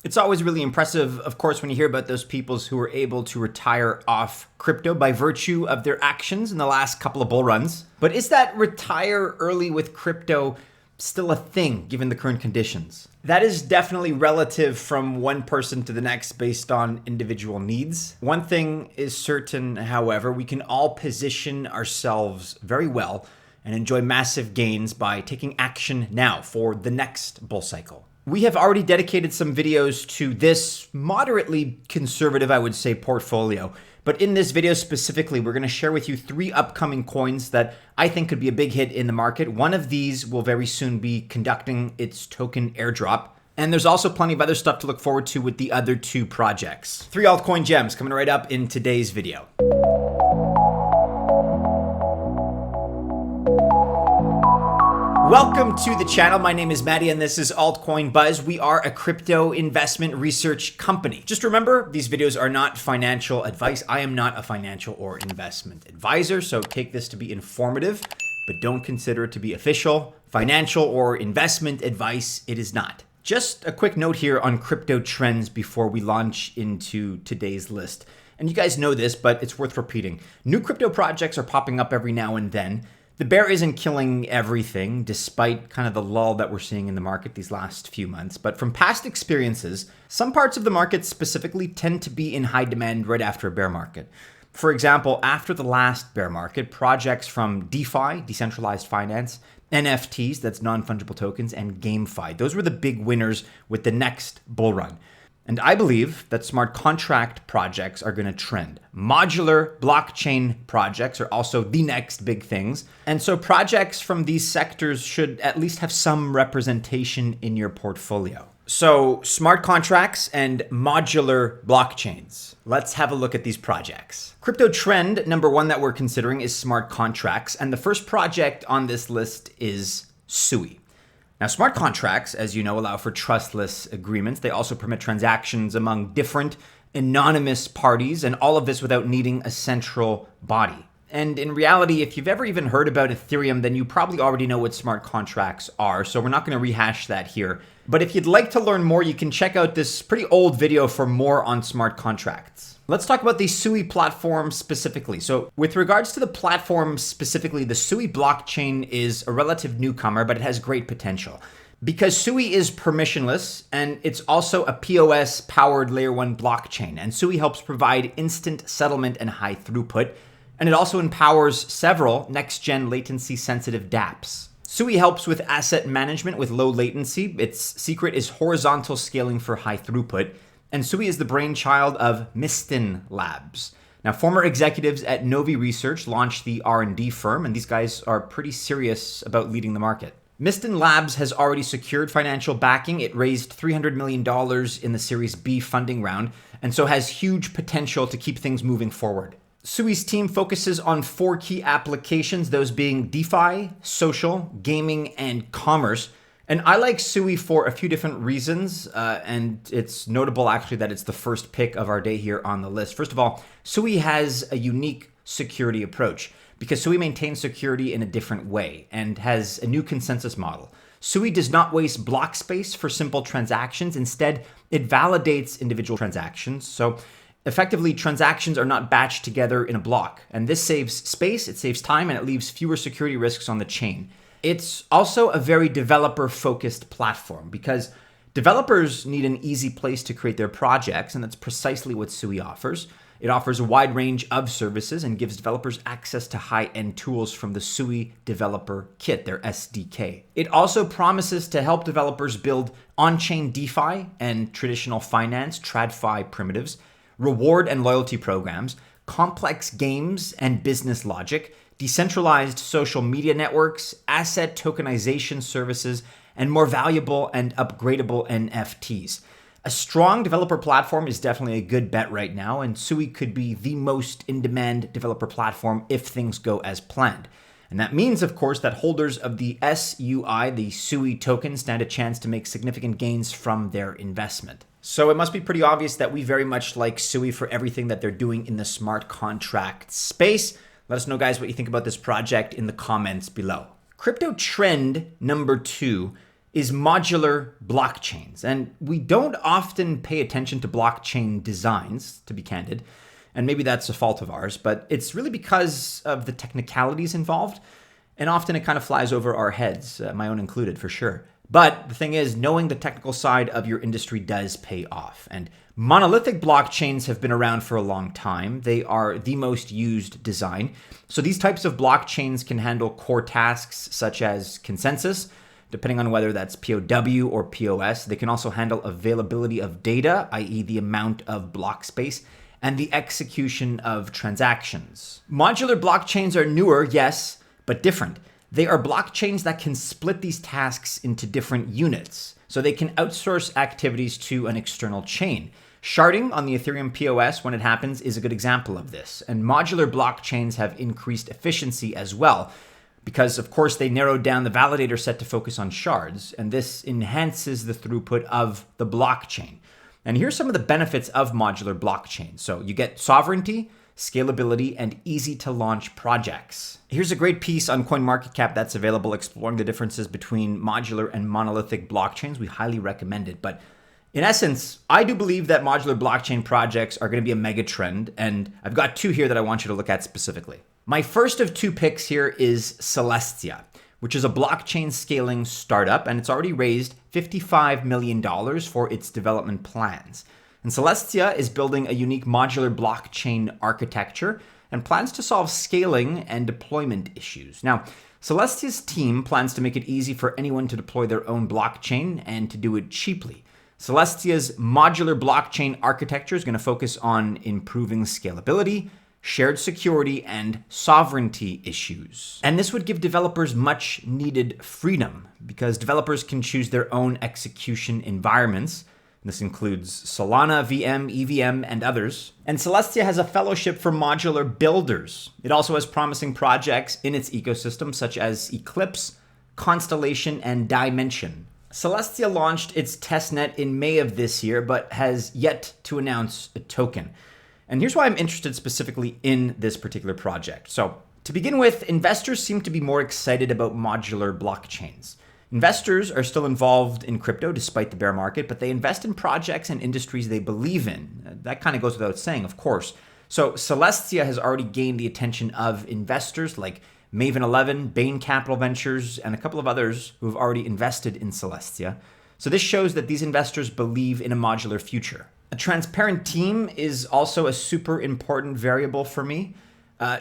It's always really impressive, of course, when you hear about those people who are able to retire off crypto by virtue of their actions in the last couple of bull runs. But is that retire early with crypto still a thing given the current conditions? That is definitely relative from one person to the next based on individual needs. One thing is certain, however, we can all position ourselves very well and enjoy massive gains by taking action now for the next bull cycle. We have already dedicated some videos to this moderately conservative, I would say, portfolio. But in this video specifically, we're going to share with you 3 upcoming coins that I think could be a big hit in the market. One of these will very soon be conducting its token airdrop. And there's also plenty of other stuff to look forward to with the other 2 projects. 3 altcoin gems coming right up in today's video. Welcome to the channel. My name is Maddie and this is Altcoin Buzz. We are a crypto investment research company. Just remember, these videos are not financial advice. I am not a financial or investment advisor, so take this to be informative, but don't consider it to be official, financial, or investment advice. It is not. Just a quick note here on crypto trends before we launch into today's list. And you guys know this, but it's worth repeating. New crypto projects are popping up every now and then. The bear isn't killing everything, despite kind of the lull that we're seeing in the market these last few months. But from past experiences, some parts of the market specifically tend to be in high demand right after a bear market. For example, after the last bear market, projects from DeFi, decentralized finance, NFTs, that's non-fungible tokens, and GameFi, those were the big winners with the next bull run. And I believe that smart contract projects are going to trend. Modular blockchain projects are also the next big things. And so projects from these sectors should at least have some representation in your portfolio. So smart contracts and modular blockchains. Let's have a look at these projects. Crypto trend number 1 that we're considering is smart contracts. And the first project on this list is Sui. Now, smart contracts, as you know, allow for trustless agreements. They also permit transactions among different anonymous parties, and all of this without needing a central body. And in reality, if you've ever even heard about Ethereum, then you probably already know what smart contracts are, so we're not going to rehash that here. But if you'd like to learn more, you can check out this pretty old video for more on smart contracts. Let's talk about the Sui platform specifically. So with regards to the platform specifically, the Sui blockchain is a relative newcomer, but it has great potential. Because Sui is permissionless, and it's also a POS-powered Layer 1 blockchain. And Sui helps provide instant settlement and high throughput. And it also empowers several next-gen latency-sensitive dApps. Sui helps with asset management with low latency. Its secret is horizontal scaling for high throughput. And Sui is the brainchild of Mistin Labs. Now, former executives at Novi Research launched the R&D firm, and these guys are pretty serious about leading the market. Mistin Labs has already secured financial backing. It raised $300 million in the Series B funding round, and so has huge potential to keep things moving forward. Sui's team focuses on 4 key applications, those being DeFi, social, gaming, and commerce. And I like Sui for a few different reasons, and it's notable actually that it's the first pick of our day here on the list. First of all, Sui has a unique security approach because Sui maintains security in a different way and has a new consensus model. Sui does not waste block space for simple transactions. Instead, it validates individual transactions. So effectively, transactions are not batched together in a block. And this saves space, it saves time, and it leaves fewer security risks on the chain. It's also a very developer-focused platform because developers need an easy place to create their projects, and that's precisely what Sui offers. It offers a wide range of services and gives developers access to high-end tools from the Sui Developer Kit, their SDK. It also promises to help developers build on-chain DeFi and traditional finance, TradFi primitives, reward and loyalty programs, complex games and business logic, decentralized social media networks, asset tokenization services, and more valuable and upgradable NFTs. A strong developer platform is definitely a good bet right now, and Sui could be the most in-demand developer platform if things go as planned. And that means, of course, that holders of the SUI, the Sui token, stand a chance to make significant gains from their investment. So it must be pretty obvious that we very much like Sui for everything that they're doing in the smart contract space. Let us know, guys, what you think about this project in the comments below. Crypto trend number 2 is modular blockchains. And we don't often pay attention to blockchain designs, to be candid, and maybe that's a fault of ours, but it's really because of the technicalities involved, and often it kind of flies over our heads, my own included for sure. But the thing is, knowing the technical side of your industry does pay off. And monolithic blockchains have been around for a long time. They are the most used design. So these types of blockchains can handle core tasks such as consensus, depending on whether that's POW or POS. They can also handle availability of data, i.e. the amount of block space, and the execution of transactions. Modular blockchains are newer, yes, but different. They are blockchains that can split these tasks into different units, so they can outsource activities to an external chain. Sharding on the Ethereum POS when it happens is a good example of this, and modular blockchains have increased efficiency as well, because of course they narrowed down the validator set to focus on shards, and this enhances the throughput of the blockchain. And here's some of the benefits of modular blockchains. So you get sovereignty, scalability, and easy to launch projects. Here's a great piece on CoinMarketCap that's available exploring the differences between modular and monolithic blockchains. We highly recommend it. But in essence, I do believe that modular blockchain projects are going to be a mega trend, and I've got two here that I want you to look at specifically. My first of two picks here is Celestia, which is a blockchain scaling startup, and it's already raised $55 million for its development plans. And Celestia is building a unique modular blockchain architecture and plans to solve scaling and deployment issues. Now, Celestia's team plans to make it easy for anyone to deploy their own blockchain and to do it cheaply. Celestia's modular blockchain architecture is going to focus on improving scalability, shared security, and sovereignty issues. And this would give developers much needed freedom because developers can choose their own execution environments. This includes Solana, VM, EVM, and others. And Celestia has a fellowship for modular builders. It also has promising projects in its ecosystem, such as Eclipse, Constellation, and Dimension. Celestia launched its testnet in May of this year, but has yet to announce a token. And here's why I'm interested specifically in this particular project. So, to begin with, investors seem to be more excited about modular blockchains. Investors are still involved in crypto despite the bear market, but they invest in projects and industries they believe in. That kind of goes without saying, of course. So Celestia has already gained the attention of investors like Maven 11, Bain Capital Ventures, and a couple of others who have already invested in Celestia. So this shows that these investors believe in a modular future. A transparent team is also a super important variable for me.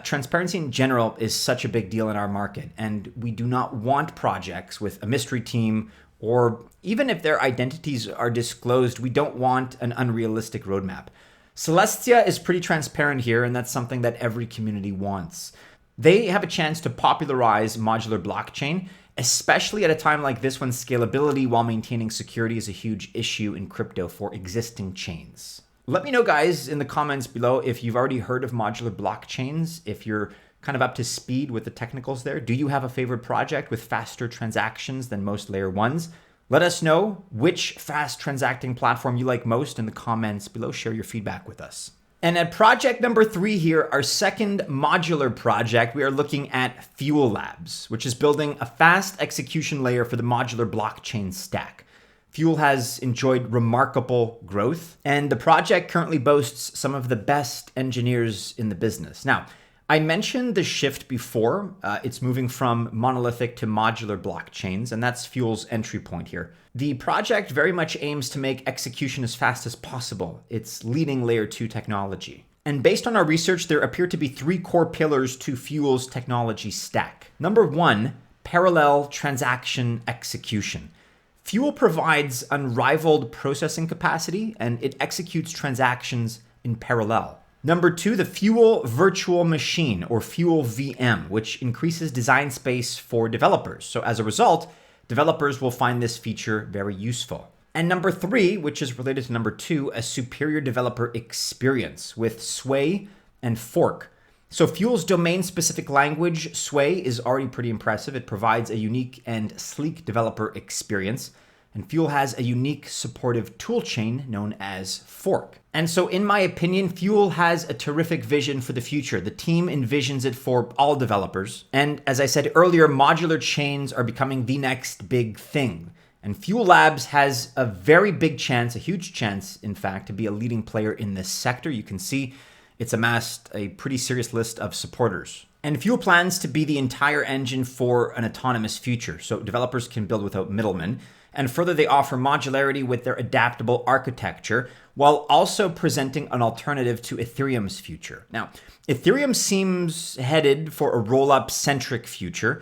Transparency in general is such a big deal in our market, and we do not want projects with a mystery team, or even if their identities are disclosed, we don't want an unrealistic roadmap. Celestia is pretty transparent here, and that's something that every community wants. They have a chance to popularize modular blockchain, especially at a time like this when scalability while maintaining security is a huge issue in crypto for existing chains. Let me know, guys, in the comments below if you've already heard of modular blockchains, if you're kind of up to speed with the technicals there. Do you have a favorite project with faster transactions than most layer ones? Let us know which fast transacting platform you like most in the comments below. Share your feedback with us. And at project number 3 here, our second modular project, we are looking at Fuel Labs, which is building a fast execution layer for the modular blockchain stack. Fuel has enjoyed remarkable growth, and the project currently boasts some of the best engineers in the business. Now, I mentioned the shift before. It's moving from monolithic to modular blockchains, and that's Fuel's entry point here. The project very much aims to make execution as fast as possible. It's leading layer 2 technology. And based on our research, there appear to be 3 core pillars to Fuel's technology stack. Number 1, parallel transaction execution. Fuel provides unrivaled processing capacity, and it executes transactions in parallel. Number 2, the Fuel Virtual Machine, or Fuel VM, which increases design space for developers. So as a result, developers will find this feature very useful. And number 3, which is related to number 2, a superior developer experience with Sui and Fork. So Fuel's domain-specific language, Sui, is already pretty impressive. It provides a unique and sleek developer experience. And Fuel has a unique supportive toolchain known as Fork. And so in my opinion, Fuel has a terrific vision for the future. The team envisions it for all developers. And as I said earlier, modular chains are becoming the next big thing. And Fuel Labs has a very big chance, a huge chance, in fact, to be a leading player in this sector. You can see it's amassed a pretty serious list of supporters. And Fuel plans to be the entire engine for an autonomous future, so developers can build without middlemen. And further, they offer modularity with their adaptable architecture, while also presenting an alternative to Ethereum's future. Now, Ethereum seems headed for a roll-up centric future,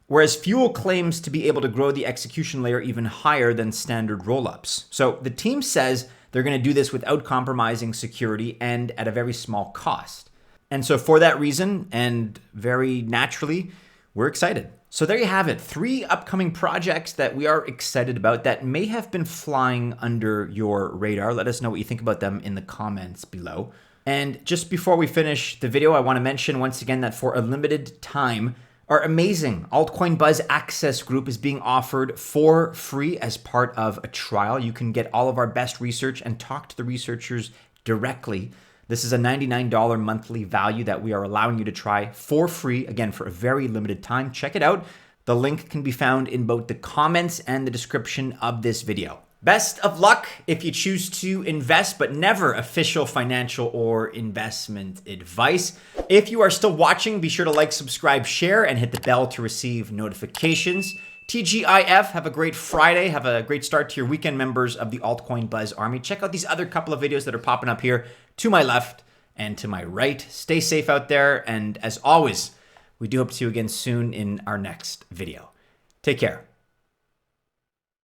whereas Fuel claims to be able to grow the execution layer even higher than standard rollups. So the team says they're going to do this without compromising security and at a very small cost. And so for that reason, and very naturally, we're excited. So there you have it, 3 upcoming projects that we are excited about that may have been flying under your radar. Let us know what you think about them in the comments below. And just before we finish the video, I want to mention once again that for a limited time, our amazing Altcoin Buzz Access group is being offered for free as part of a trial. You can get all of our best research and talk to the researchers directly. This is a $99 monthly value that we are allowing you to try for free, again, for a very limited time. Check it out. The link can be found in both the comments and the description of this video. Best of luck if you choose to invest, but never official financial or investment advice. If you are still watching, be sure to like, subscribe, share, and hit the bell to receive notifications. TGIF, have a great Friday. Have a great start to your weekend, members of the Altcoin Buzz Army. Check out these other couple of videos that are popping up here to my left and to my right. Stay safe out there. And as always, we do hope to see you again soon in our next video. Take care.